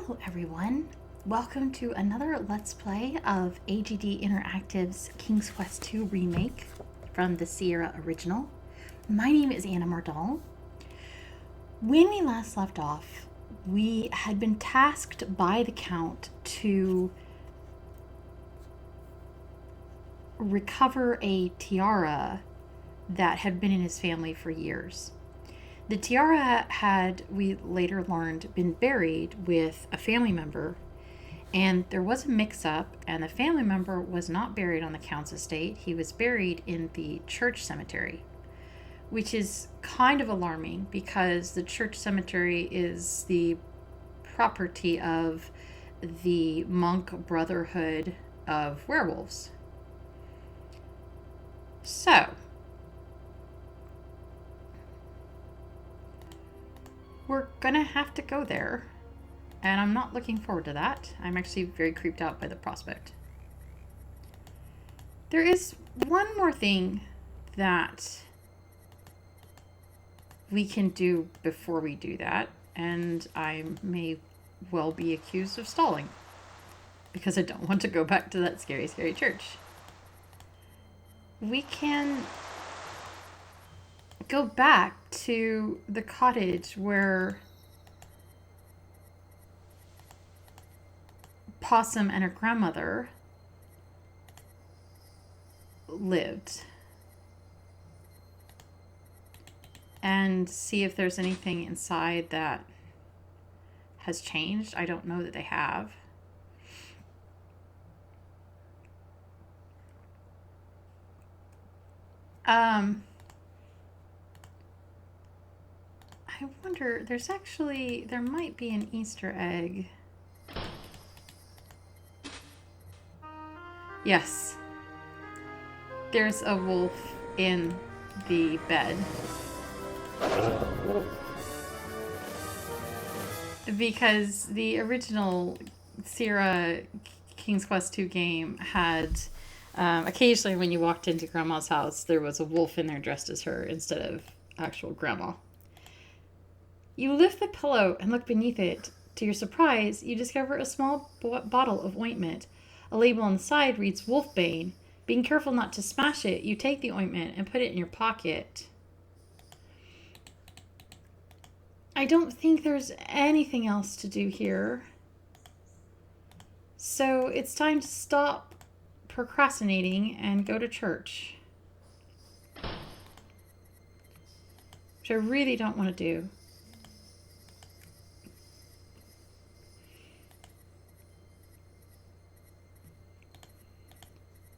Hello everyone, welcome to another Let's Play of AGD Interactive's King's Quest II Remake from the Sierra original. My name is Anna Mardal. When we last left off, we had been tasked by the Count to recover a tiara that had been in his family for years. The tiara had, we later learned, been buried with a family member, and there was a mix-up, and the family member was not buried on the Count's estate. He was buried in the church cemetery, which is kind of alarming because the church cemetery is the property of the monk brotherhood of werewolves. So, we're gonna have to go there, and I'm not looking forward to that. I'm actually very creeped out by the prospect. There is one more thing that we can do before we do that, and I may well be accused of stalling because I don't want to go back to that scary, scary church. We can go back to the cottage where Possum and her grandmother lived and see if there's anything inside that has changed. I don't know that they have. I wonder, there might be an Easter egg. Yes. There's a wolf in the bed. Because the original Sierra King's Quest II game had, occasionally when you walked into Grandma's house, there was a wolf in there dressed as her instead of actual Grandma. You lift the pillow and look beneath it. To your surprise, you discover a small bottle of ointment. A label on the side reads Wolfbane. Being careful not to smash it, you take the ointment and put it in your pocket. I don't think there's anything else to do here. So it's time to stop procrastinating and go to church. Which I really don't want to do.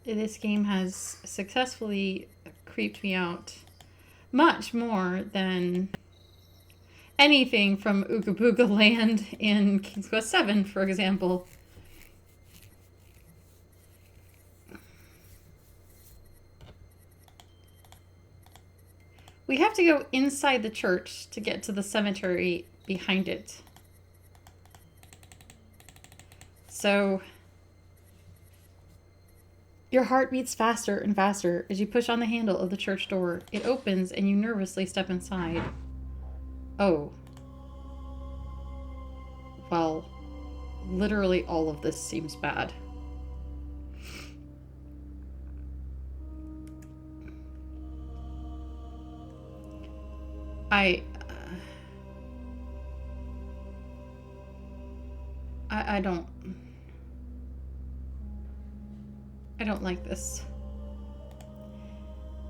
This game has successfully creeped me out much more than anything from Ooga Booga Land in King's Quest VII, for example. We have to go inside the church to get to the cemetery behind it. So your heart beats faster and faster as you push on the handle of the church door. It opens and you nervously step inside. Oh. Well, literally all of this seems bad. I don't like this.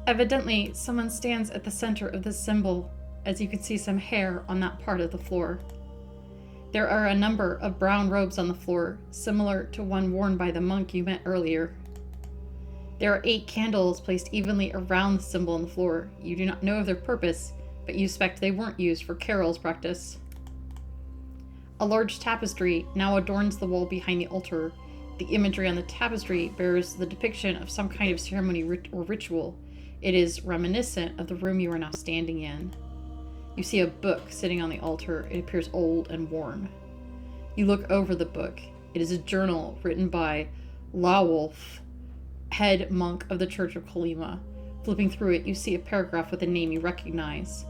Evidently, someone stands at the center of this symbol, as you can see some hair on that part of the floor. There are a number of brown robes on the floor, similar to one worn by the monk you met earlier. There are 8 candles placed evenly around the symbol on the floor. You do not know of their purpose, but you suspect they weren't used for Carol's practice. A large tapestry now adorns the wall behind the altar. The imagery on the tapestry bears the depiction of some kind of ceremony or ritual. It is reminiscent of the room you are now standing in. You see a book sitting on the altar. It appears old and worn. You look over the book. It is a journal written by Lawolf, head monk of the Church of Colima. Flipping through it, you see a paragraph with a name you recognize.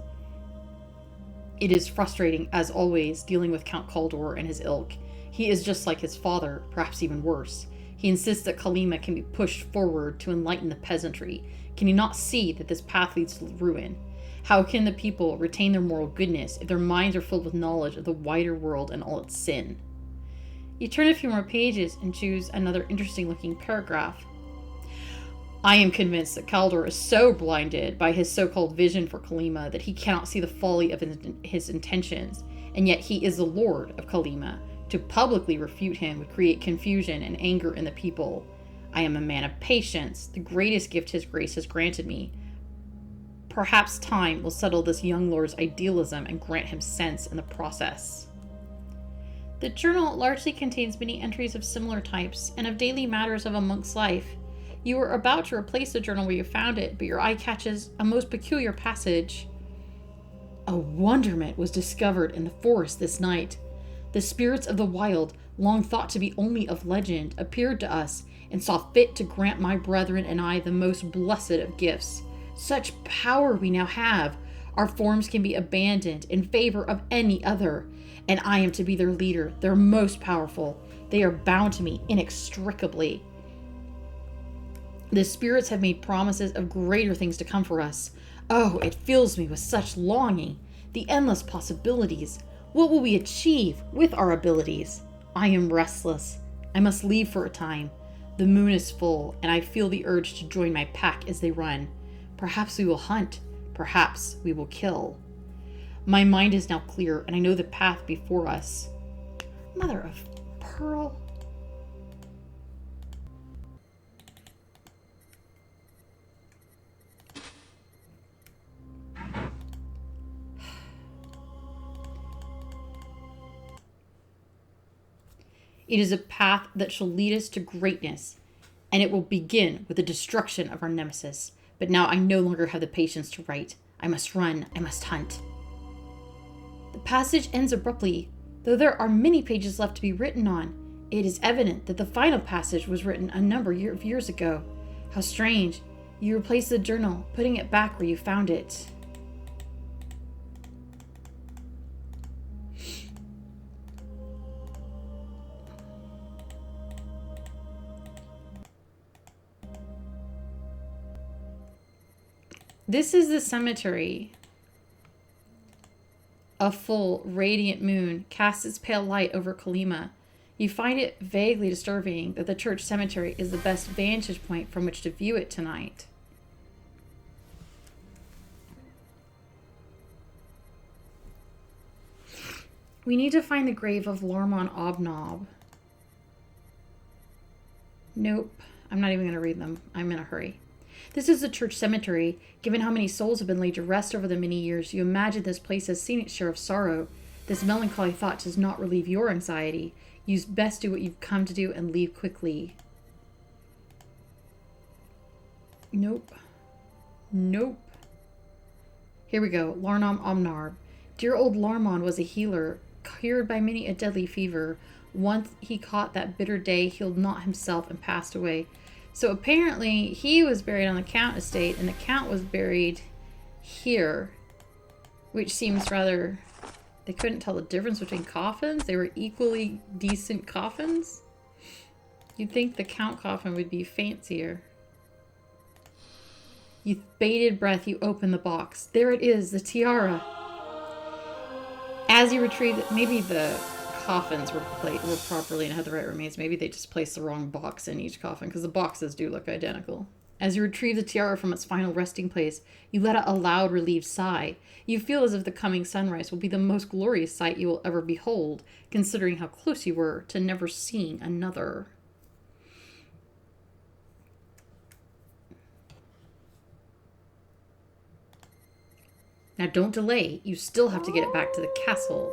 It is frustrating, as always, dealing with Count Kaldor and his ilk. He is just like his father, perhaps even worse. He insists that Kallima can be pushed forward to enlighten the peasantry. Can he not see that this path leads to ruin? How can the people retain their moral goodness if their minds are filled with knowledge of the wider world and all its sin? You turn a few more pages and choose another interesting looking paragraph. I am convinced that Kaldor is so blinded by his so-called vision for Kallima that he cannot see the folly of his intentions, and yet he is the lord of Kallima. To publicly refute him would create confusion and anger in the people. I am a man of patience, the greatest gift his grace has granted me. Perhaps time will settle this young lord's idealism and grant him sense in the process. The journal largely contains many entries of similar types and of daily matters of a monk's life. You are about to replace the journal where you found it, but your eye catches a most peculiar passage. A wonderment was discovered in the forest this night. The spirits of the wild, long thought to be only of legend, appeared to us and saw fit to grant my brethren and I the most blessed of gifts. Such power we now have. Our forms can be abandoned in favor of any other, and I am to be their leader, their most powerful. They are bound to me inextricably. The spirits have made promises of greater things to come for us. Oh, it fills me with such longing. The endless possibilities. What will we achieve with our abilities? I am restless. I must leave for a time. The moon is full, and I feel the urge to join my pack as they run. Perhaps we will hunt. Perhaps we will kill. My mind is now clear, and I know the path before us. Mother of pearl. It is a path that shall lead us to greatness, and it will begin with the destruction of our nemesis. But now I no longer have the patience to write. I must run. I must hunt. The passage ends abruptly. Though there are many pages left to be written on, it is evident that the final passage was written a number of years ago. How strange. You replace the journal, putting it back where you found it. This is the cemetery. A full, radiant moon casts its pale light over Kallima. You find it vaguely disturbing that the church cemetery is the best vantage point from which to view it tonight. We need to find the grave of Larmon Obnob. Nope, I'm not even going to read them. I'm in a hurry. This is the church cemetery. Given how many souls have been laid to rest over the many years, you imagine this place has seen its share of sorrow. This melancholy thought does not relieve your anxiety. You best do what you've come to do and leave quickly. Nope. Nope. Here we go. Larnom Omnarb. Dear old Larmon was a healer, cured by many a deadly fever. Once he caught that bitter day, healed not himself and passed away. So apparently he was buried on the Count estate, and the Count was buried here, which seems rather... They couldn't tell the difference between coffins. They were equally decent coffins. You'd think the Count coffin would be fancier. With bated breath, you open the box. There it is, the tiara. As you retrieve it, maybe the coffins were properly and had the right remains. Maybe they just placed the wrong box in each coffin, because the boxes do look identical. As you retrieve the tiara from its final resting place, you let out a loud, relieved sigh. You feel as if the coming sunrise will be the most glorious sight you will ever behold, considering how close you were to never seeing another. Now don't delay. You still have to get it back to the castle.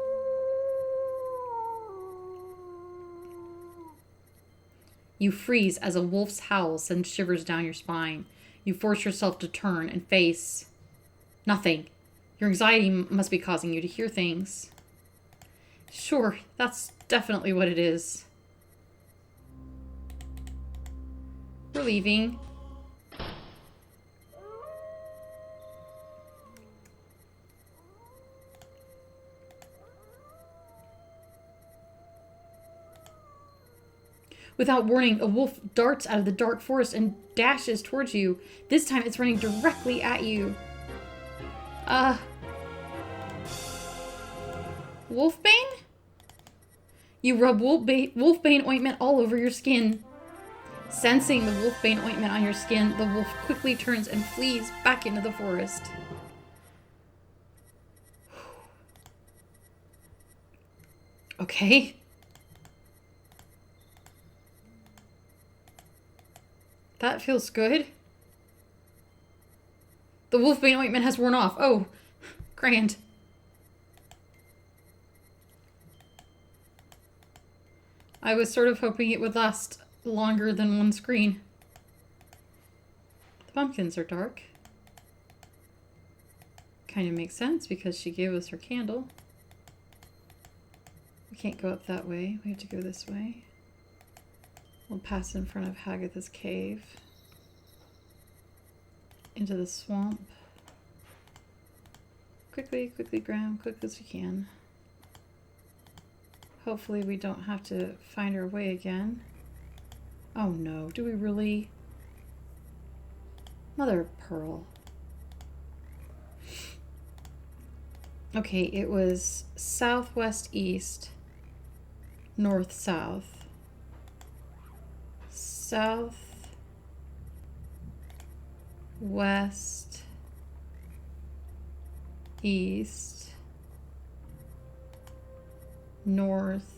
You freeze as a wolf's howl sends shivers down your spine. You force yourself to turn and face nothing. Your anxiety must be causing you to hear things. Sure, that's definitely what it is. We're leaving. Without warning, a wolf darts out of the dark forest and dashes towards you. This time it's running directly at you. Wolfbane? You rub wolfbane ointment all over your skin. Sensing the wolfbane ointment on your skin, the wolf quickly turns and flees back into the forest. Okay. That feels good. The wolfbane ointment has worn off. Oh, grand. I was sort of hoping it would last longer than one screen. The pumpkins are dark. Kind of makes sense because she gave us her candle. We can't go up that way. We have to go this way. We'll pass in front of Hagatha's cave. Into the swamp. Quickly, Graham, quick as we can. Hopefully we don't have to find our way again. Oh no, do we really? Mother of Pearl. Okay, it was southwest east, north south. South west east north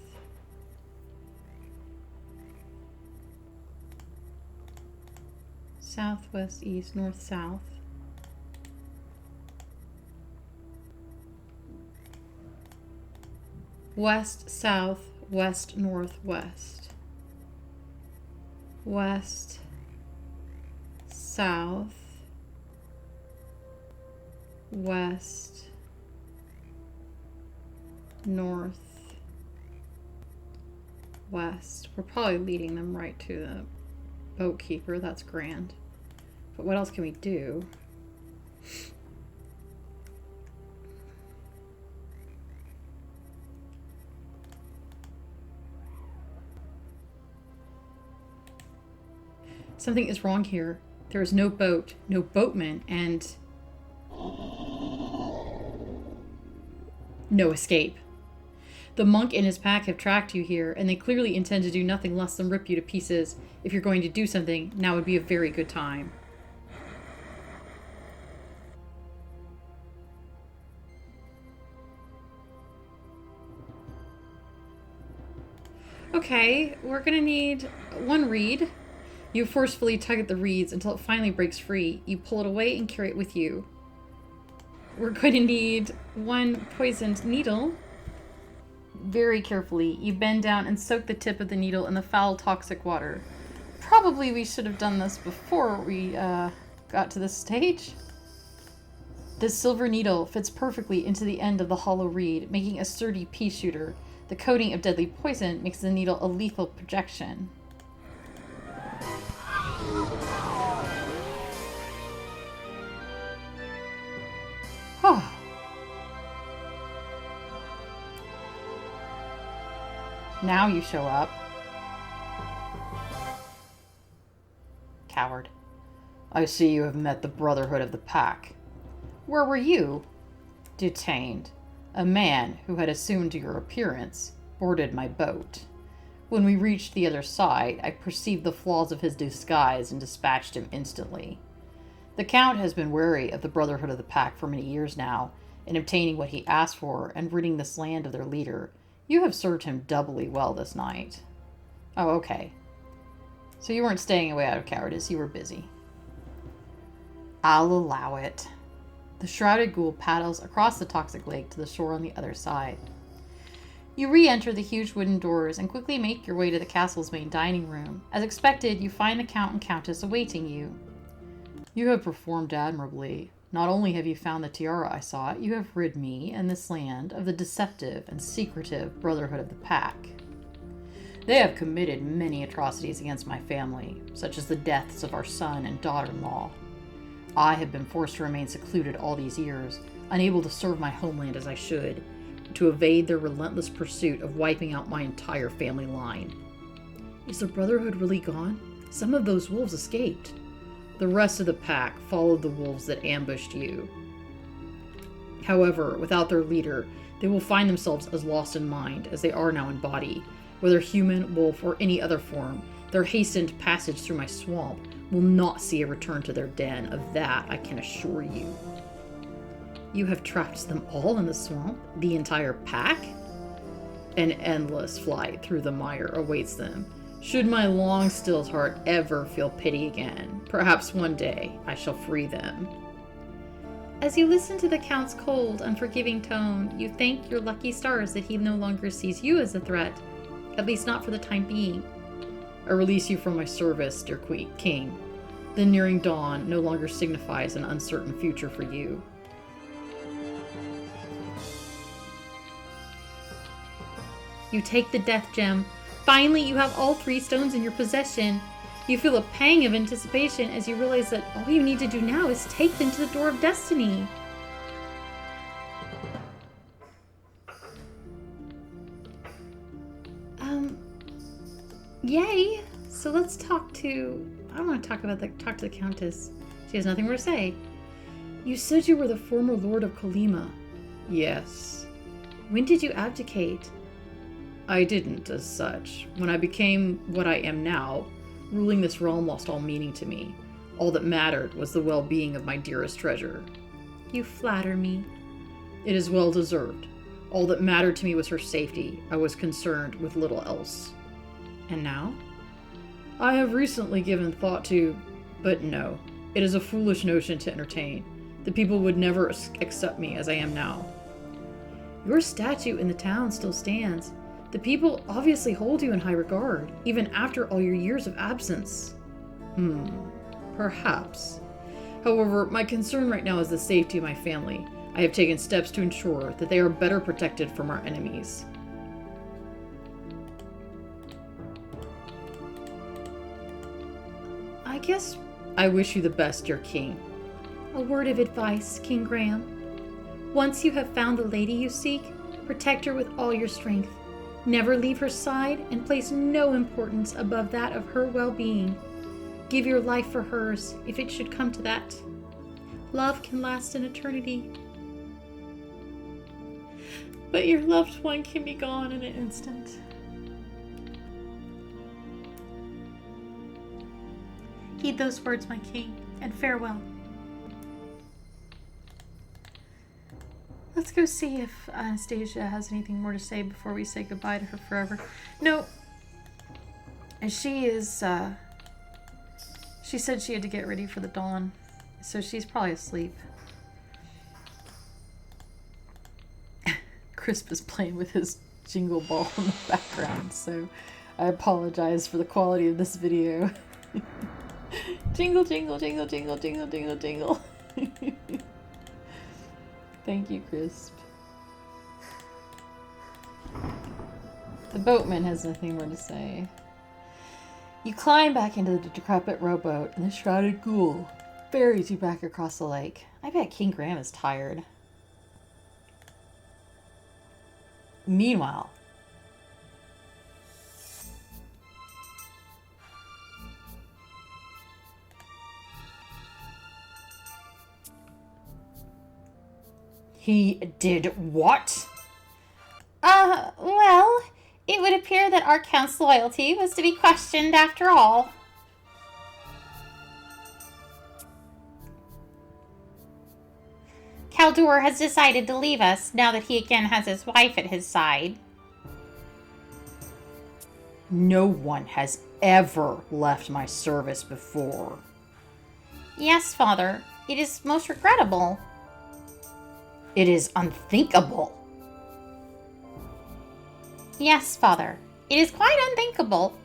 southwest east north south west south west northwest west south west north west. We're probably leading them right to the boat keeper. That's grand. But what else can we do? Something is wrong here. There is no boat, no boatman, and no escape. The monk and his pack have tracked you here, and they clearly intend to do nothing less than rip you to pieces. If you're going to do something, now would be a very good time. Okay, we're gonna need one reed. You forcefully tug at the reeds until it finally breaks free. You pull it away and carry it with you. We're going to need one poisoned needle. Very carefully, you bend down and soak the tip of the needle in the foul, toxic water. Probably we should have done this before we got to this stage. This silver needle fits perfectly into the end of the hollow reed, making a sturdy pea shooter. The coating of deadly poison makes the needle a lethal projection. Oh. Now you show up. Coward. I see you have met the Brotherhood of the Pack. Where were you? Detained. A man who had assumed your appearance boarded my boat. When we reached the other side, I perceived the flaws of his disguise and dispatched him instantly. The Count has been wary of the Brotherhood of the Pack for many years now, in obtaining what he asked for and ridding this land of their leader. You have served him doubly well this night. Oh, okay. So you weren't staying away out of cowardice, you were busy. I'll allow it. The shrouded ghoul paddles across the toxic lake to the shore on the other side. You re-enter the huge wooden doors and quickly make your way to the castle's main dining room. As expected, you find the Count and Countess awaiting you. You have performed admirably. Not only have you found the tiara I sought, you have rid me and this land of the deceptive and secretive Brotherhood of the Pack. They have committed many atrocities against my family, such as the deaths of our son and daughter-in-law. I have been forced to remain secluded all these years, unable to serve my homeland as I should, to evade their relentless pursuit of wiping out my entire family line. Is the Brotherhood really gone? Some of those wolves escaped. The rest of the pack followed the wolves that ambushed you. However, without their leader, they will find themselves as lost in mind as they are now in body. Whether human, wolf, or any other form, their hastened passage through my swamp will not see a return to their den. Of that, I can assure you. You have trapped them all in the swamp? The entire pack? An endless flight through the mire awaits them. Should my long-stilled heart ever feel pity again, perhaps one day I shall free them. As you listen to the Count's cold, unforgiving tone, you thank your lucky stars that he no longer sees you as a threat, at least not for the time being. I release you from my service, dear King. The nearing dawn no longer signifies an uncertain future for you. You take the death gem. Finally, you have all 3 stones in your possession. You feel a pang of anticipation as you realize that all you need to do now is take them to the Door of Destiny. Yay! So let's talk to... I want to talk to the Countess. She has nothing more to say. You said you were the former Lord of Kolyma. Yes. When did you abdicate? I didn't, as such. When I became what I am now, ruling this realm lost all meaning to me. All that mattered was the well-being of my dearest treasure. You flatter me. It is well deserved. All that mattered to me was her safety. I was concerned with little else. And now? I have recently given thought to... But no, it is a foolish notion to entertain. The people would never accept me as I am now. Your statue in the town still stands. The people obviously hold you in high regard, even after all your years of absence. Perhaps. However, my concern right now is the safety of my family. I have taken steps to ensure that they are better protected from our enemies. I guess I wish you the best, dear King. A word of advice, King Graham. Once you have found the lady you seek, protect her with all your strength. Never leave her side and place no importance above that of her well-being. Give your life for hers, if it should come to that. Love can last an eternity. But your loved one can be gone in an instant. Heed those words, my king, and farewell. Let's go see if Anastasia has anything more to say before we say goodbye to her forever. No. And she is, she said she had to get ready for the dawn, so she's probably asleep. Crisp is playing with his jingle ball in the background, so I apologize for the quality of this video. Jingle, jingle, jingle, jingle, jingle, jingle, jingle. Thank you, Crisp. The boatman has nothing more to say. You climb back into the decrepit rowboat, and the shrouded ghoul ferries you back across the lake. I bet King Graham is tired. Meanwhile, he did what? Well, it would appear that our Count's loyalty was to be questioned after all. Kaldor has decided to leave us now that he again has his wife at his side. No one has ever left my service before. Yes, Father. It is most regrettable. It is unthinkable. Yes, Father. It is quite unthinkable.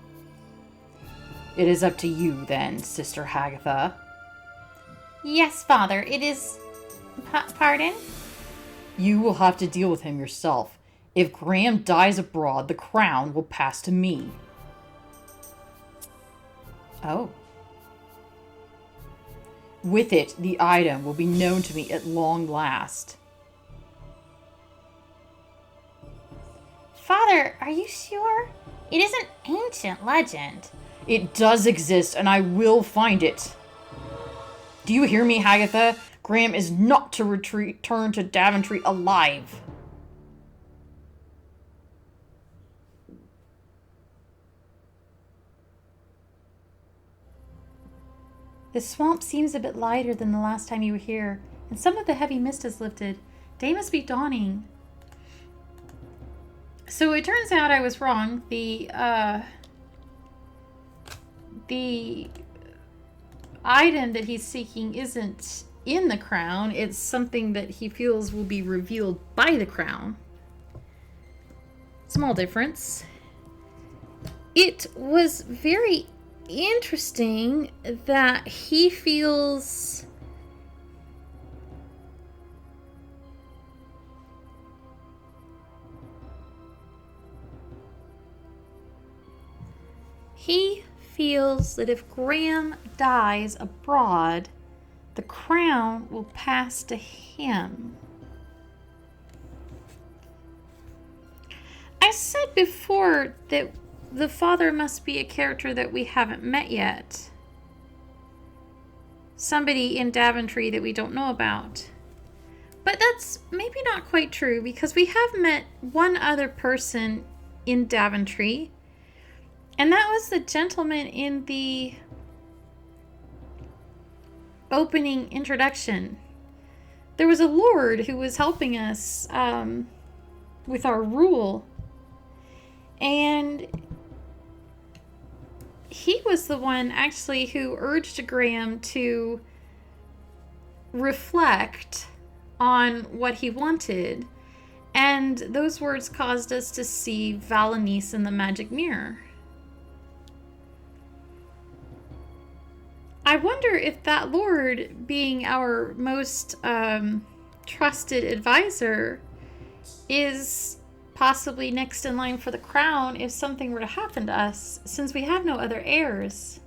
It is up to you, then, Sister Hagatha. Yes, Father. It is... Pardon? You will have to deal with him yourself. If Graham dies abroad, the crown will pass to me. Oh. With it, the item will be known to me at long last. Father, are you sure? It is an ancient legend. It does exist, and I will find it. Do you hear me, Hagatha? Graham is not to return to Daventry alive. The swamp seems a bit lighter than the last time you were here, and some of the heavy mist has lifted. Day must be dawning. So it turns out I was wrong. The item that he's seeking isn't in the crown. It's something that he feels will be revealed by the crown. Small difference. It was very interesting that he feels that if Graham dies abroad, the crown will pass to him. I said before that the father must be a character that we haven't met yet. Somebody in Daventry that we don't know about. But that's maybe not quite true, because we have met one other person in Daventry, and that was the gentleman in the opening introduction. There was a lord who was helping us with our rule, and he was the one actually who urged Graham to reflect on what he wanted, and those words caused us to see Valanice in the magic mirror. I wonder if that lord, being our most trusted advisor, is possibly next in line for the crown if something were to happen to us, since we have no other heirs.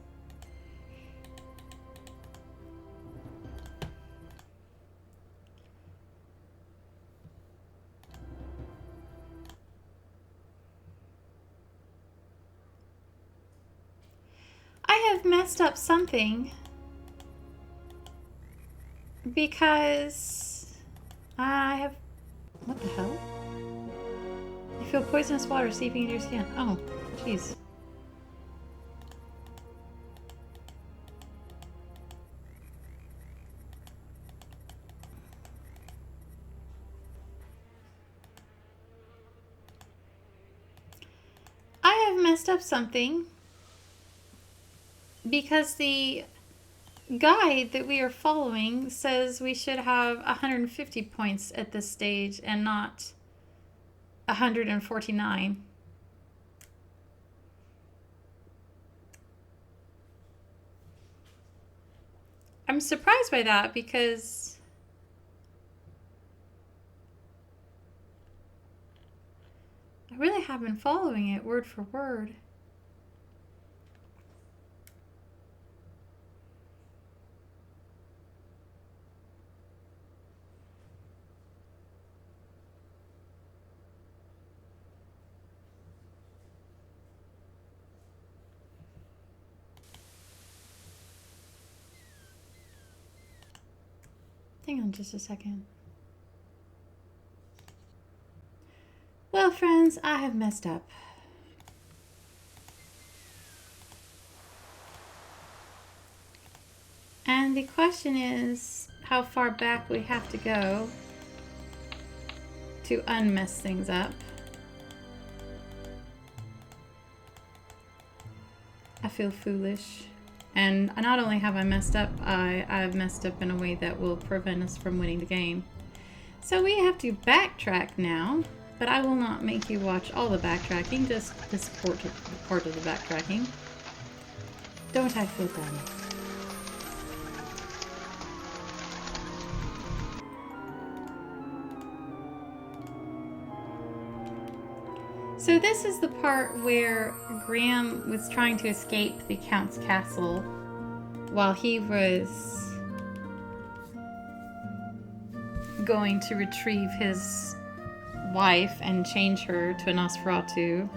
I have messed up something because I have... What the hell? You feel poisonous water seeping into your skin. Oh, jeez. I have messed up something because the guide that we are following says we should have 150 points at this stage and not 149. I'm surprised by that because I really have been following it word for word. Hang on just a second. Well, friends, I have messed up. And the question is how far back we have to go to unmess things up. I feel foolish. And not only have I messed up, I've messed up in a way that will prevent us from winning the game. So we have to backtrack now, but I will not make you watch all the backtracking, just this part of the backtracking. Don't I feel dumb? So this is the part where Graham was trying to escape the Count's castle while he was going to retrieve his wife and change her to a Nosferatu.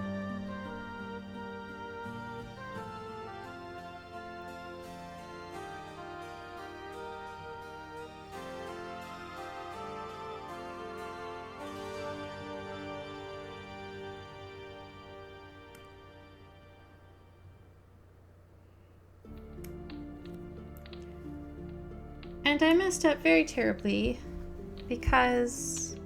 And I messed up very terribly because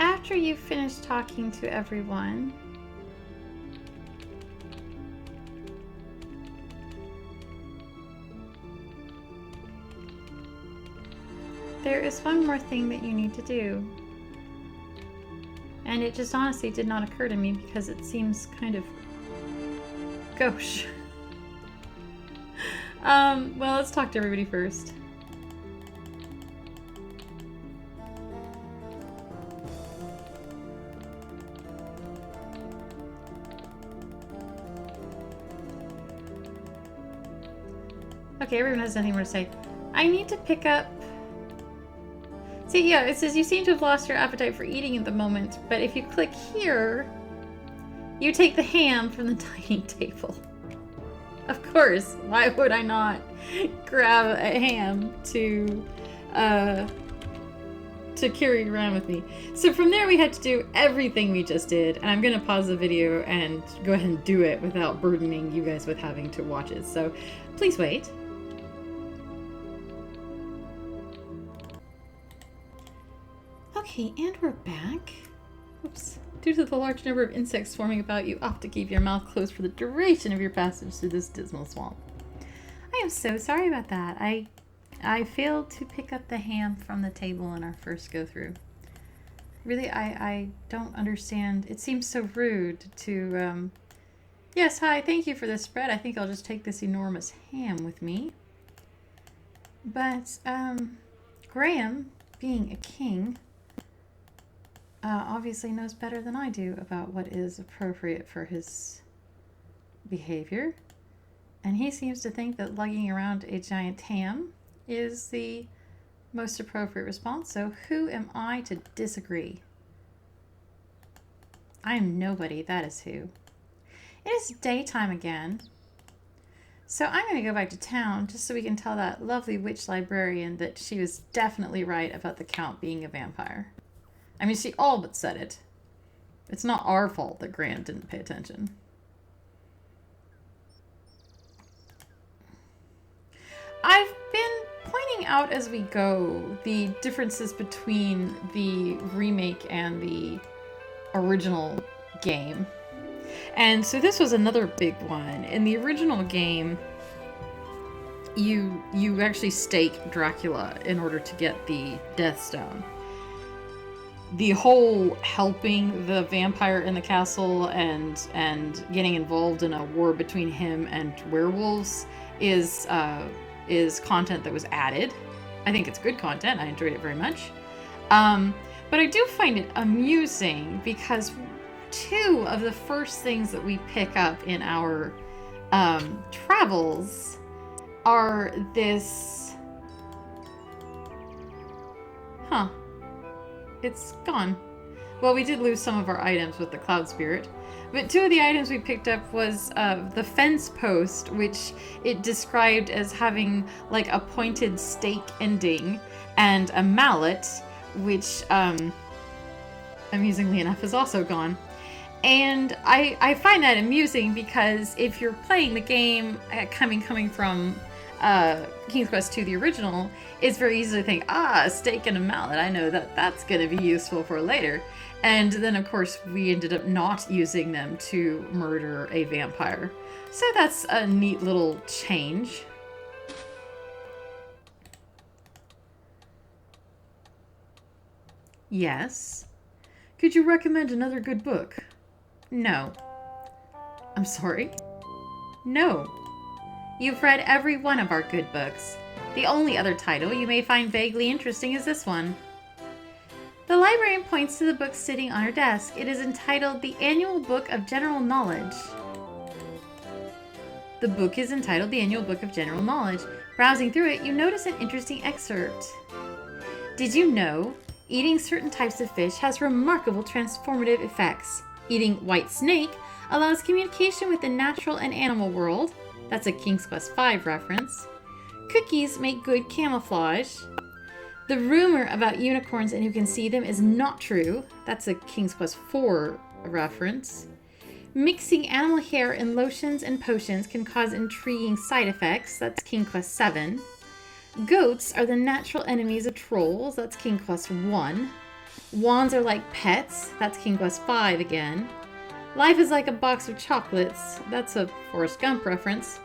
after you finish talking to everyone, there is one more thing that you need to do. And it just honestly did not occur to me because it seems kind of gauche. Well, let's talk to everybody first. Okay, everyone has nothing more to say. I need to pick up... See, yeah, it says you seem to have lost your appetite for eating at the moment, but if you click here, you take the ham from the dining table. Of course, why would I not grab a ham to carry around with me? So from there we had to do everything we just did, and I'm gonna pause the video and go ahead and do it without burdening you guys with having to watch it. So please wait. Okay, and we're back. Oops. Due to the large number of insects swarming about, you opt to keep your mouth closed for the duration of your passage through this dismal swamp. I am so sorry about that. I failed to pick up the ham from the table in our first go-through. Really, I don't understand. It seems so rude to, Yes, hi, thank you for the spread. I think I'll just take this enormous ham with me. But, Graham, being a king... obviously knows better than I do about what is appropriate for his behavior. And he seems to think that lugging around a giant ham is the most appropriate response. So who am I to disagree? I am nobody, that is who. It is daytime again. So I'm going to go back to town just so we can tell that lovely witch librarian that she was definitely right about the Count being a vampire. I mean, she all but said it. It's not our fault that Graham didn't pay attention. I've been pointing out as we go the differences between the remake and the original game. And so this was another big one. In the original game, you actually stake Dracula in order to get the Death Stone. The whole helping the vampire in the castle and getting involved in a war between him and werewolves is content that was added. I think it's good content. I enjoyed it very much. But I do find it amusing because two of the first things that we pick up in our travels are this... Huh. It's gone. Well, we did lose some of our items with the Cloud Spirit, but two of the items we picked up was the fence post, which it described as having like a pointed stake ending, and a mallet, which amusingly enough is also gone. And I find that amusing because if you're playing the game coming from King's Quest II, the original, it's very easy to think, a stake and a mallet, I know that's going to be useful for later. And then, of course, we ended up not using them to murder a vampire. So that's a neat little change. Yes. Could you recommend another good book? No. I'm sorry? No. You've read every one of our good books. The only other title you may find vaguely interesting is this one. The librarian points to the book sitting on her desk. It is entitled The Annual Book of General Knowledge. The book is entitled The Annual Book of General Knowledge. Browsing through it, you notice an interesting excerpt. Did you know eating certain types of fish has remarkable transformative effects? Eating white snake allows communication with the natural and animal world. That's a King's Quest V reference. Cookies make good camouflage. The rumor about unicorns and who can see them is not true. That's a King's Quest IV reference. Mixing animal hair in lotions and potions can cause intriguing side effects. That's King Quest VII. Goats are the natural enemies of trolls. That's King Quest I. Wands are like pets. That's King Quest V again. Life is like a box of chocolates. That's a Forrest Gump reference.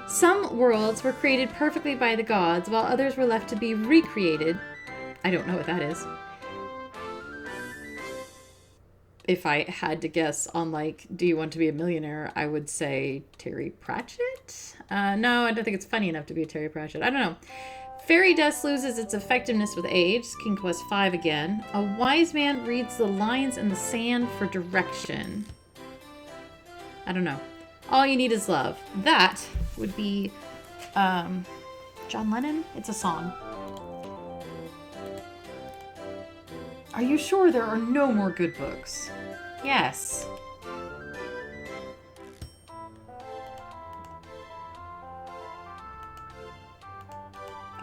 Some worlds were created perfectly by the gods, while others were left to be recreated. I don't know what that is. If I had to guess on, like, Do You Want to Be a Millionaire, I would say Terry Pratchett? No, I don't think it's funny enough to be a Terry Pratchett. I don't know. Fairy dust loses its effectiveness with age. King Quest V again. A wise man reads the lines in the sand for direction. I don't know. All you need is love. That would be John Lennon. It's a song. Are you sure there are no more good books? Yes.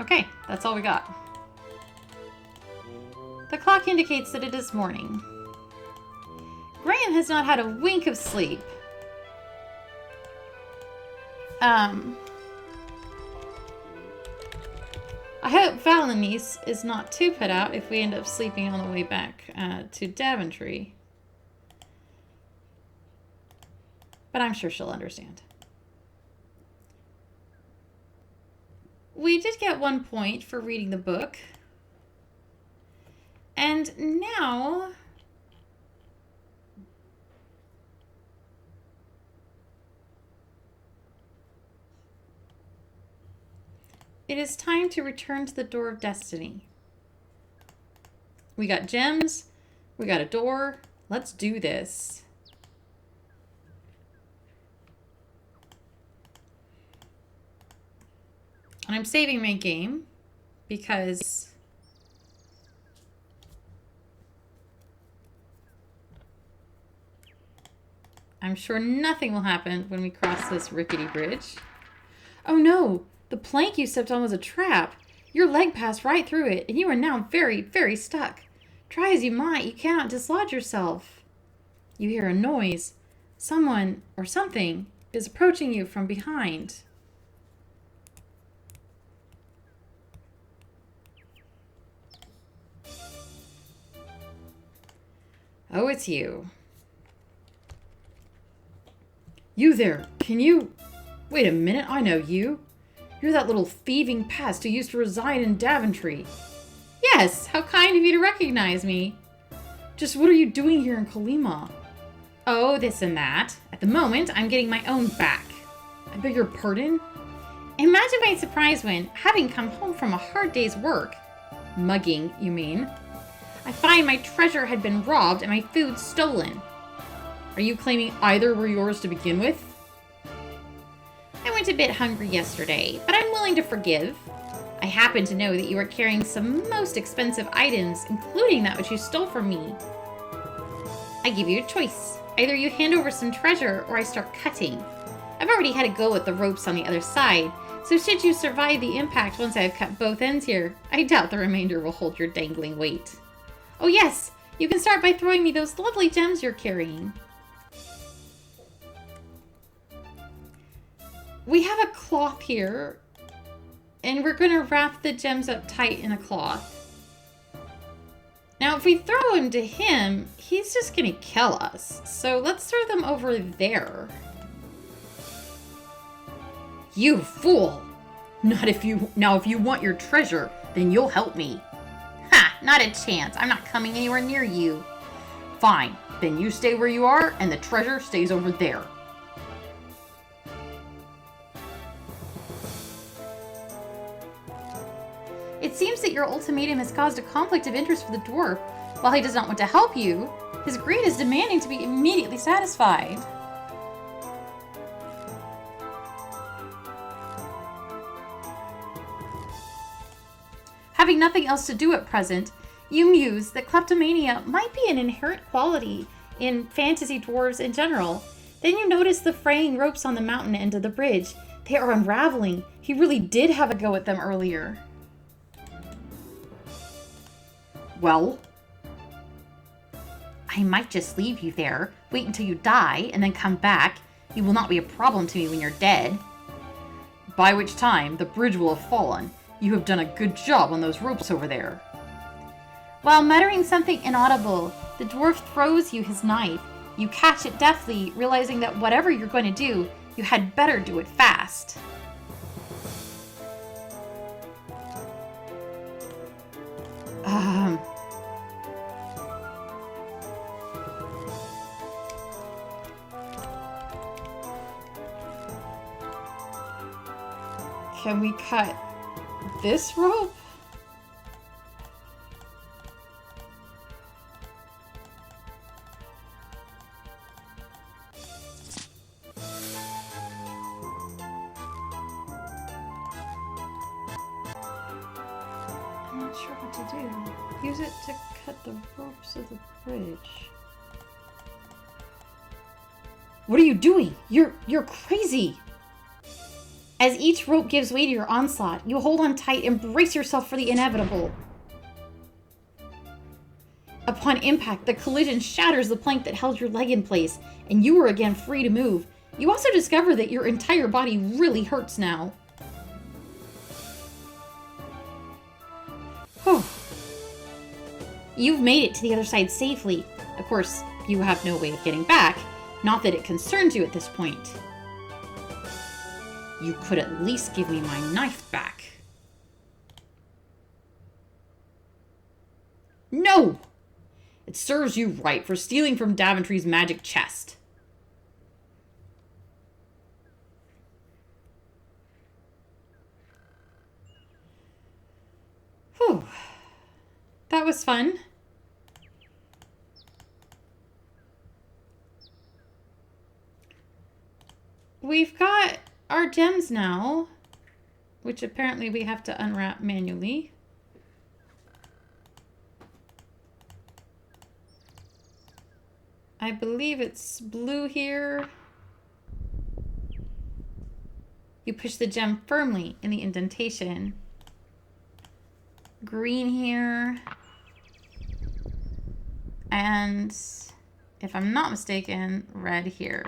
Okay, that's all we got. The clock indicates that it is morning. Graham has not had a wink of sleep. I hope Valenice is not too put out if we end up sleeping on the way back to Daventry. But I'm sure she'll understand. We did get 1 point for reading the book. And now it is time to return to the Door of Destiny. We got gems. We got a door. Let's do this. And I'm saving my game because I'm sure nothing will happen when we cross this rickety bridge. Oh no! The plank you stepped on was a trap. Your leg passed right through it, and you are now very, very stuck. Try as you might, you cannot dislodge yourself. You hear a noise. Someone or something is approaching you from behind. Oh, it's you. You there, can you... Wait a minute, I know you. You're that little thieving pest who used to reside in Daventry. Yes, how kind of you to recognize me. Just what are you doing here in Kalima? Oh, this and that. At the moment, I'm getting my own back. I beg your pardon? Imagine my surprise when, having come home from a hard day's work, mugging, you mean, I find my treasure had been robbed and my food stolen. Are you claiming either were yours to begin with? I went a bit hungry yesterday, but I'm willing to forgive. I happen to know that you are carrying some most expensive items, including that which you stole from me. I give you a choice. Either you hand over some treasure or I start cutting. I've already had a go at the ropes on the other side, so should you survive the impact once I have cut both ends here, I doubt the remainder will hold your dangling weight. Oh yes, you can start by throwing me those lovely gems you're carrying. We have a cloth here, and we're going to wrap the gems up tight in a cloth. Now, if we throw them to him, he's just going to kill us. So let's throw them over there. You fool! Not if you... Now, if you want your treasure, then you'll help me. Ha! Not a chance. I'm not coming anywhere near you. Fine. Then you stay where you are, and the treasure stays over there. It seems that your ultimatum has caused a conflict of interest for the dwarf. While he does not want to help you, his greed is demanding to be immediately satisfied. Having nothing else to do at present, you muse that kleptomania might be an inherent quality in fantasy dwarves in general. Then you notice the fraying ropes on the mountain end of the bridge. They are unraveling. He really did have a go at them earlier. Well? I might just leave you there, wait until you die, and then come back. You will not be a problem to me when you're dead. By which time, the bridge will have fallen. You have done a good job on those ropes over there. While muttering something inaudible, the dwarf throws you his knife. You catch it deftly, realizing that whatever you're going to do, you had better do it fast. Can we cut this rope? I'm not sure what to do. Use it to cut the ropes of the bridge. What are you doing? You're crazy! As each rope gives way to your onslaught, you hold on tight and brace yourself for the inevitable. Upon impact, the collision shatters the plank that held your leg in place, and you are again free to move. You also discover that your entire body really hurts now. Whew. You've made it to the other side safely. Of course, you have no way of getting back, not that it concerns you at this point. You could at least give me my knife back. No! It serves you right for stealing from Daventry's magic chest. Whew. That was fun. We've got our gems now, which apparently we have to unwrap manually. I believe it's blue here. You push the gem firmly in the indentation. Green here. And if I'm not mistaken, red here.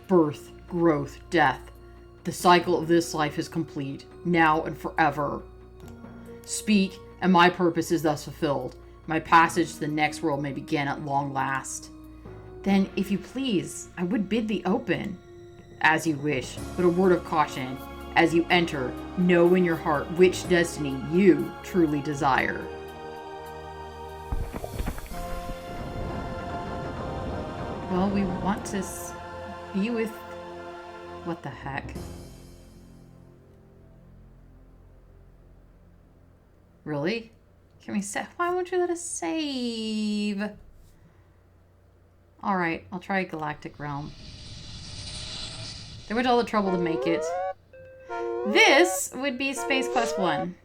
Birth, growth, death. The cycle of this life is complete, now and forever. Speak, and my purpose is thus fulfilled. My passage to the next world may begin at long last. Then, if you please, I would bid thee open. As you wish, but a word of caution. As you enter, know in your heart which destiny you truly desire. Well, we want to be with... What the heck? Really? Can we save? Why won't you let us save? Alright, I'll try Galactic Realm. They went to all the trouble to make it. This would be Space Quest 1.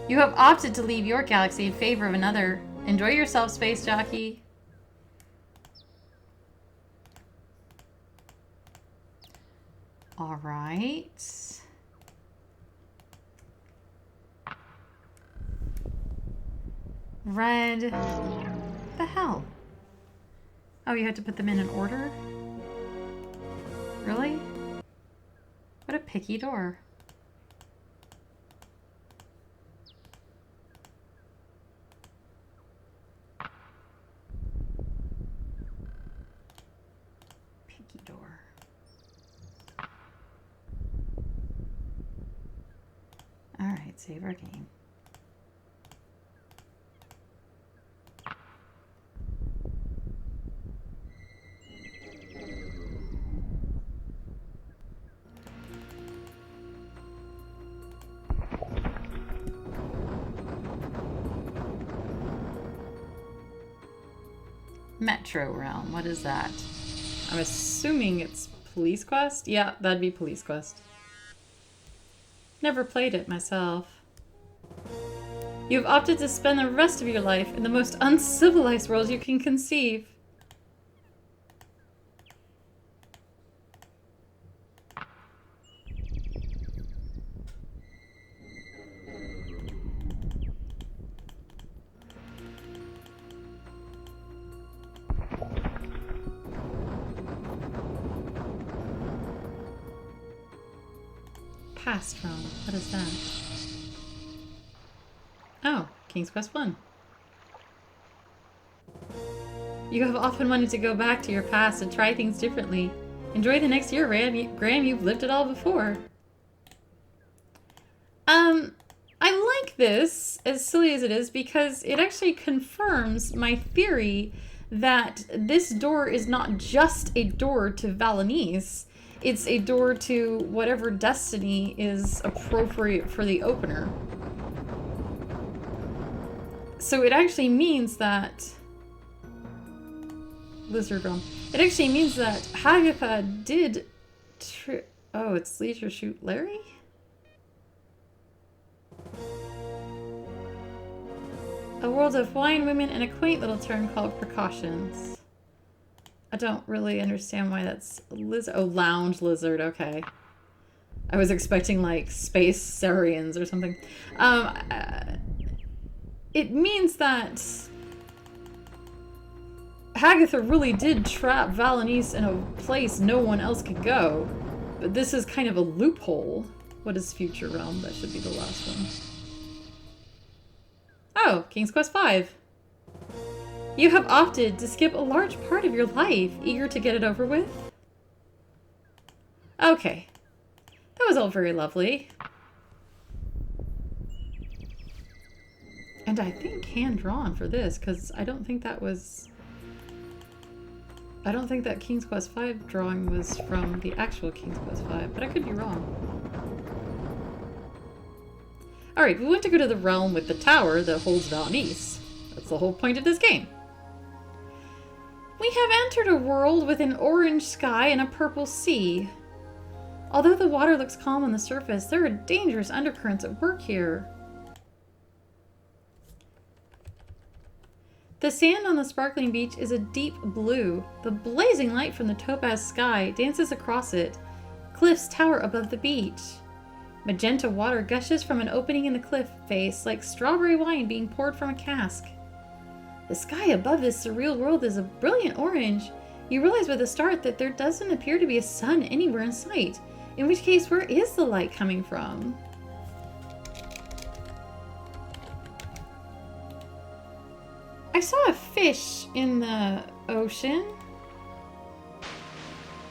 You have opted to leave your galaxy in favor of another. Enjoy yourself, Space Jockey. Alright. Red. The hell? Oh, you had to put them in order? Really? What a picky door. Picky door. Alright, save our game. Metro Realm, what is that? I'm assuming it's Police Quest? Yeah, that'd be Police Quest. Never played it myself. You have opted to spend the rest of your life in the most uncivilized world you can conceive. past from? What is that? Oh, King's Quest 1. You have often wanted to go back to your past and try things differently. Enjoy the next year, Graham. You've lived it all before. I like this, as silly as it is, because it actually confirms my theory that this door is not just a door to Valanice. It's a door to whatever destiny is appropriate for the opener. So it actually means that... Lizard Realm. It actually means that Hagatha did... Oh, it's Leisure Shoot Larry? A world of wine, women, and a quaint little term called precautions. I don't really understand why that's lizard. Oh, lounge lizard. Okay. I was expecting like space saurians or something. It means that Hagatha really did trap Valanice in a place no one else could go. But this is kind of a loophole. What is Future Realm? That should be the last one. Oh, King's Quest V. You have opted to skip a large part of your life, eager to get it over with? Okay. That was all very lovely. And I think hand-drawn for this, because I don't think that was... I don't think that King's Quest V drawing was from the actual King's Quest V, but I could be wrong. Alright, we want to go to the realm with the tower that holds Valanice. That's the whole point of this game. We have entered a world with an orange sky and a purple sea. Although the water looks calm on the surface, there are dangerous undercurrents at work here. The sand on the sparkling beach is a deep blue. The blazing light from the topaz sky dances across it. Cliffs tower above the beach. Magenta water gushes from an opening in the cliff face like strawberry wine being poured from a cask. The sky above this surreal world is a brilliant orange. You realize with a start that there doesn't appear to be a sun anywhere in sight, in which case where is the light coming from? I saw a fish in the ocean.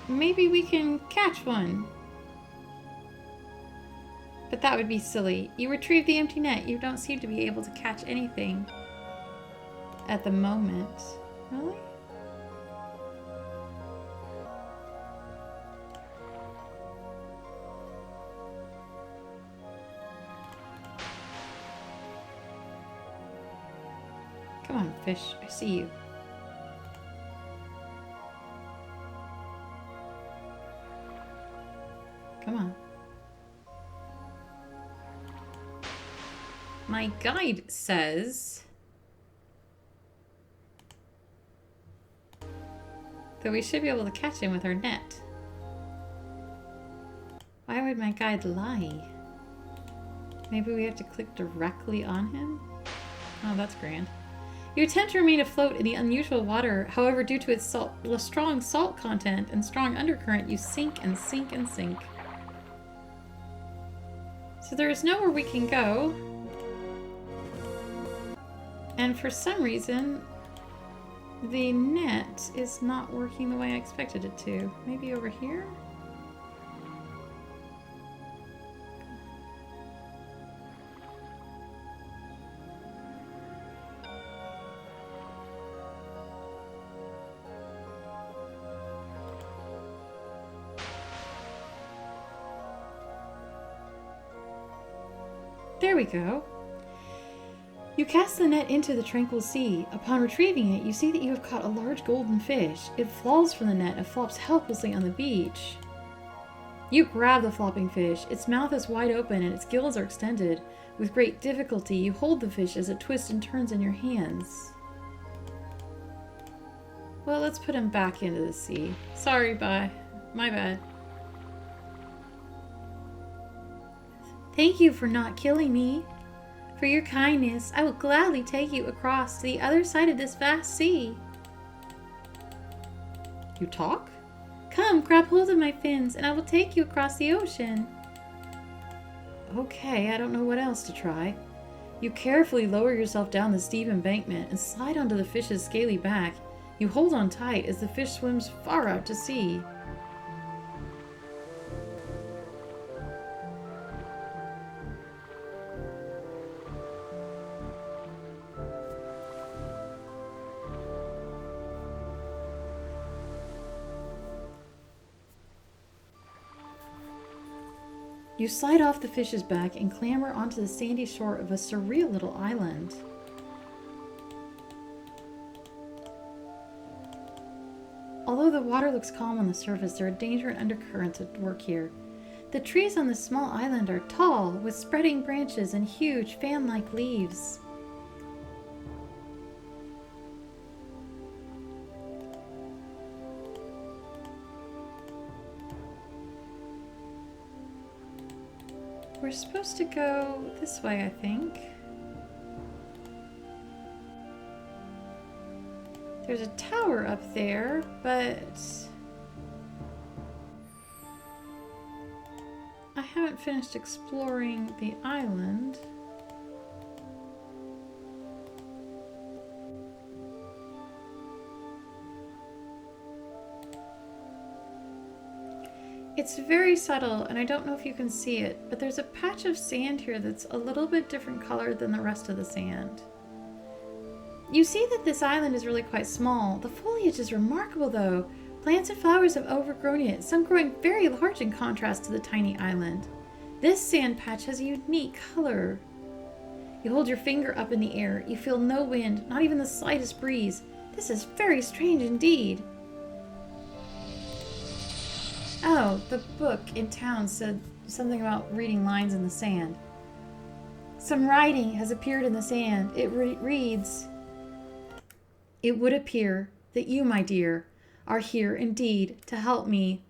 Maybe we can catch one. But that would be silly. You retrieve the empty net. You don't seem to be able to catch anything at the moment. Really? Come on, fish. I see you. Come on. My guide says that we should be able to catch him with our net. Why would my guide lie? Maybe we have to click directly on him? Oh, that's grand. You attempt to remain afloat in the unusual water. However, due to its strong salt content and strong undercurrent, you sink and sink and sink. So there is nowhere we can go. And for some reason, the net is not working the way I expected it to. Maybe over here? There we go. You cast the net into the tranquil sea. Upon retrieving it, you see that you have caught a large golden fish. It falls from the net and flops helplessly on the beach. You grab the flopping fish. Its mouth is wide open and its gills are extended. With great difficulty, you hold the fish as it twists and turns in your hands. Well, let's put him back into the sea. Sorry, bye. My bad. Thank you for not killing me. For your kindness, I will gladly take you across to the other side of this vast sea. You talk? Come, grab hold of my fins, and I will take you across the ocean. Okay, I don't know what else to try. You carefully lower yourself down the steep embankment and slide onto the fish's scaly back. You hold on tight as the fish swims far out to sea. You slide off the fish's back and clamber onto the sandy shore of a surreal little island. Although the water looks calm on the surface, there are danger and undercurrents at work here. The trees on this small island are tall, with spreading branches and huge fan-like leaves. We're supposed to go this way, I think. There's a tower up there, but I haven't finished exploring the island. It's very subtle, and I don't know if you can see it, but there's a patch of sand here that's a little bit different color than the rest of the sand. You see that this island is really quite small. The foliage is remarkable, though. Plants and flowers have overgrown it, some growing very large in contrast to the tiny island. This sand patch has a unique color. You hold your finger up in the air. You feel no wind, not even the slightest breeze. This is very strange indeed. Oh, the book in town said something about reading lines in the sand. Some writing has appeared in the sand. It reads, "It would appear that you, my dear, are here indeed to help me.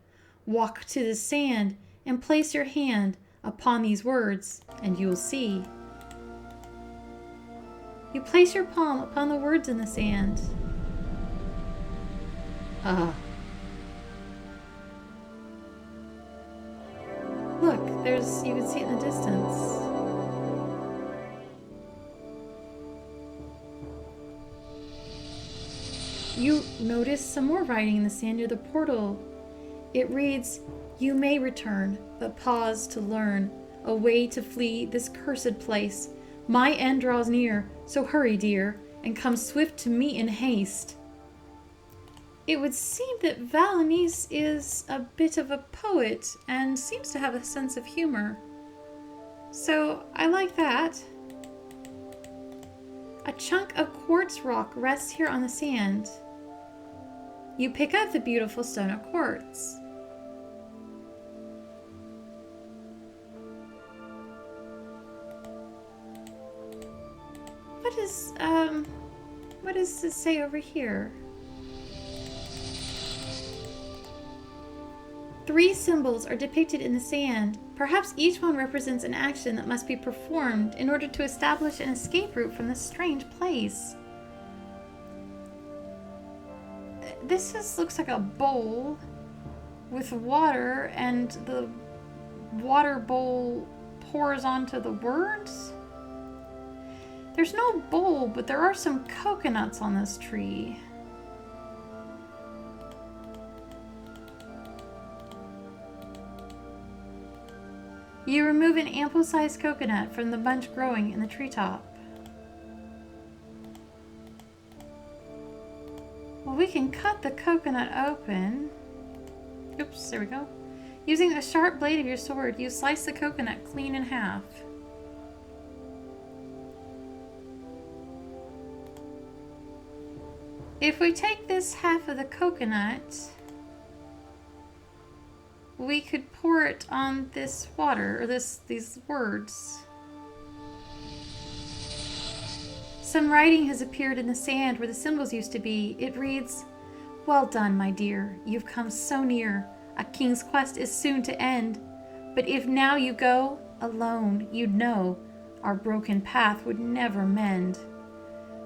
Walk to the sand and place your hand upon these words, and you will see." You place your palm upon the words in the sand. Look, you can see it in the distance. You notice some more writing in the sand near the portal. It reads, "You may return, but pause to learn a way to flee this cursed place. My end draws near, so hurry, dear, and come swift to me in haste." It would seem that Valanice is a bit of a poet and seems to have a sense of humor. So I like that. A chunk of quartz rock rests here on the sand. You pick up the beautiful stone of quartz. What does it say over here? 3 symbols are depicted in the sand. Perhaps each one represents an action that must be performed in order to establish an escape route from this strange place. This looks like a bowl with water, and the water bowl pours onto the words. There's no bowl, but there are some coconuts on this tree. You remove an ample-sized coconut from the bunch growing in the treetop. Well, we can cut the coconut open. Oops, there we go. Using a sharp blade of your sword, you slice the coconut clean in half. If we take this half of the coconut, we could pour it on this water, or these words. Some writing has appeared in the sand where the symbols used to be. It reads, "Well done, my dear. You've come so near. A king's quest is soon to end. But if now you go, alone, you'd know our broken path would never mend."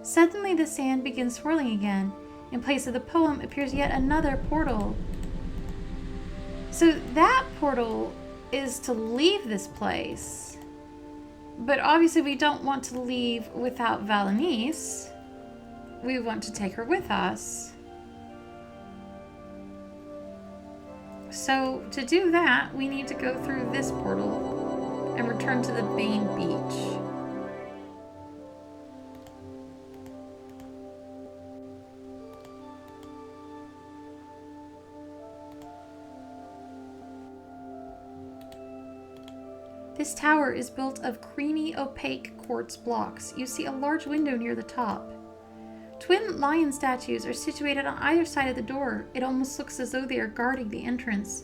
Suddenly the sand begins swirling again. In place of the poem appears yet another portal. So that portal is to leave this place. But obviously we don't want to leave without Valenice. We want to take her with us. So to do that, we need to go through this portal and return to the Bane Beach. This tower is built of creamy, opaque quartz blocks. You see a large window near the top. Twin lion statues are situated on either side of the door. It almost looks as though they are guarding the entrance.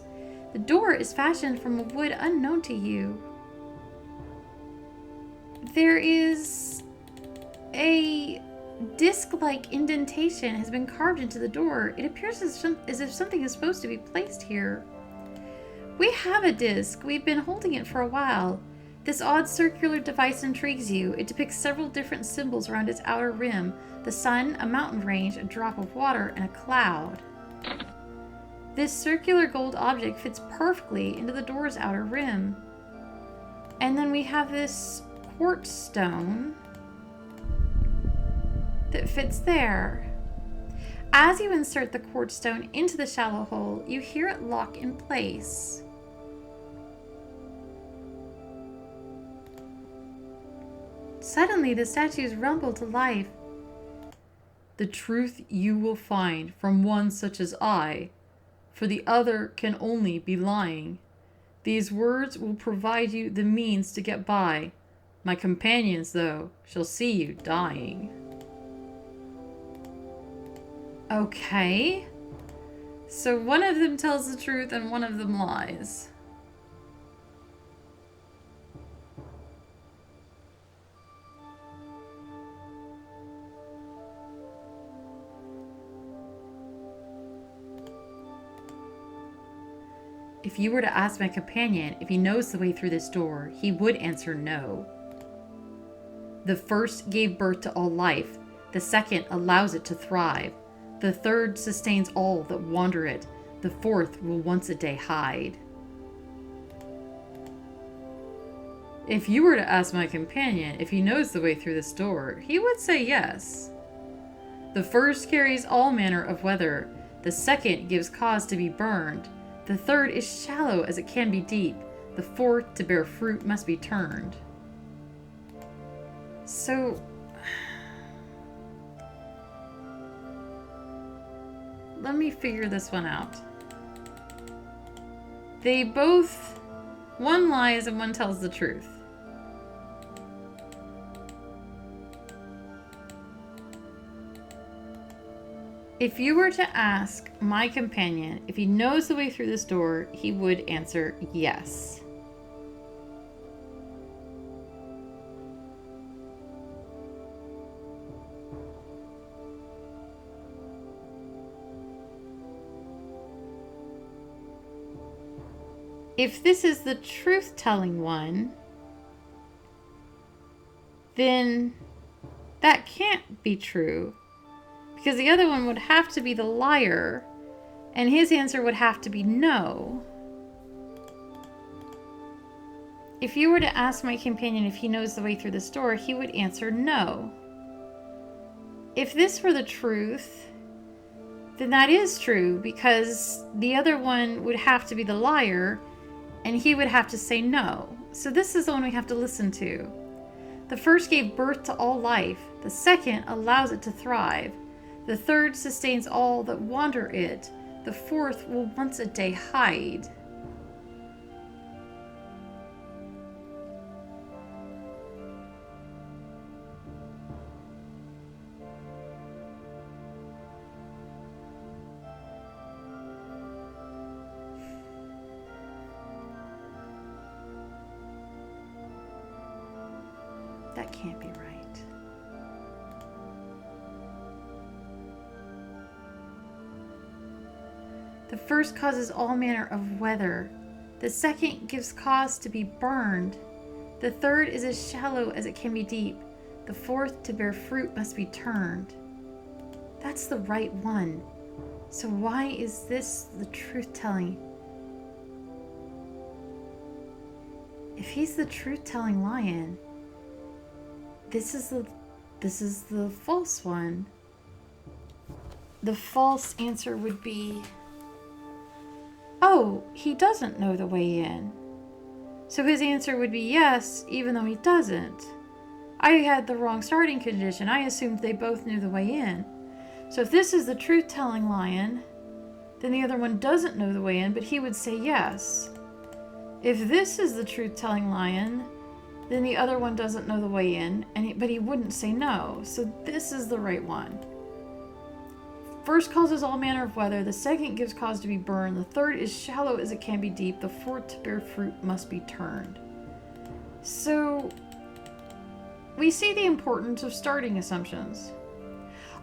The door is fashioned from a wood unknown to you. There is a disc-like indentation has been carved into the door. It appears as if something is supposed to be placed here. We have a disc. We've been holding it for a while. This odd circular device intrigues you. It depicts several different symbols around its outer rim. The sun, a mountain range, a drop of water, and a cloud. This circular gold object fits perfectly into the door's outer rim. And then we have this quartz stone that fits there. As you insert the quartz stone into the shallow hole, you hear it lock in place. Suddenly, the statues rumble to life. The truth you will find from one such as I, for the other can only be lying. These words will provide you the means to get by. My companions, though, shall see you dying. Okay. So one of them tells the truth and one of them lies. If you were to ask my companion if he knows the way through this door, he would answer no. The first gave birth to all life. The second allows it to thrive. The third sustains all that wander it. The fourth will once a day hide. If you were to ask my companion if he knows the way through this door, he would say yes. The first carries all manner of weather. The second gives cause to be burned. The third is shallow as it can be deep. The fourth to bear fruit must be turned. So, let me figure this one out. They both, one lies and one tells the truth. If you were to ask my companion if he knows the way through this door, he would answer yes. If this is the truth-telling one, then that can't be true. Because the other one would have to be the liar, and his answer would have to be no. If you were to ask my companion if he knows the way through this door, he would answer no. If this were the truth, then that is true, because the other one would have to be the liar, and he would have to say no. So this is the one we have to listen to. The first gave birth to all life. The second allows it to thrive. The third sustains all that wander it. The fourth will once a day hide. That can't be right. The first causes all manner of weather. The second gives cause to be burned. The third is as shallow as it can be deep. The fourth to bear fruit must be turned. That's the right one. So why is this the truth-telling? If he's the truth-telling lion, This is the false one. The false answer would be, Oh, he doesn't know the way in. So his answer would be yes, even though he doesn't. I had the wrong starting condition. I assumed they both knew the way in. So if this is the truth-telling lion, then the other one doesn't know the way in, but he would say yes. If this is the truth-telling lion, then the other one doesn't know the way in, but he wouldn't say no. So this is the right one. First causes all manner of weather. The second gives cause to be burned. The third is shallow as it can be deep. The fourth, to bear fruit, must be turned. So we see the importance of starting assumptions.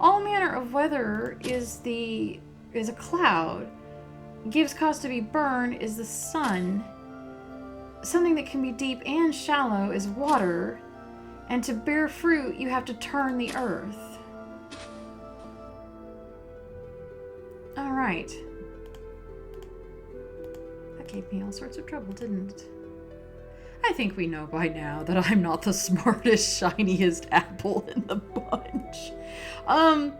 All manner of weather is a cloud. Gives cause to be burned is the sun. Something that can be deep and shallow is water. And to bear fruit, you have to turn the earth. All right. That gave me all sorts of trouble, didn't it? I think we know by now that I'm not the smartest, shiniest apple in the bunch. I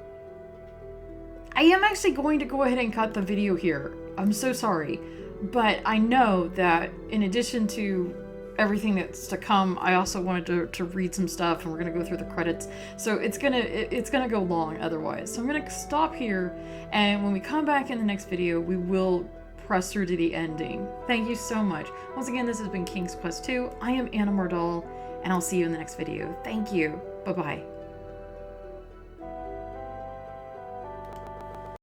am actually going to go ahead and cut the video here. I'm so sorry. But I know that in addition to everything that's to come, I also wanted to read some stuff, and we're gonna go through the credits. So it's gonna go long otherwise. So I'm gonna stop here, and when we come back in the next video, we will press through to the ending. Thank you so much. Once again, this has been King's Quest II. I am Anna Mordal, and I'll see you in the next video. Thank you. Bye-bye.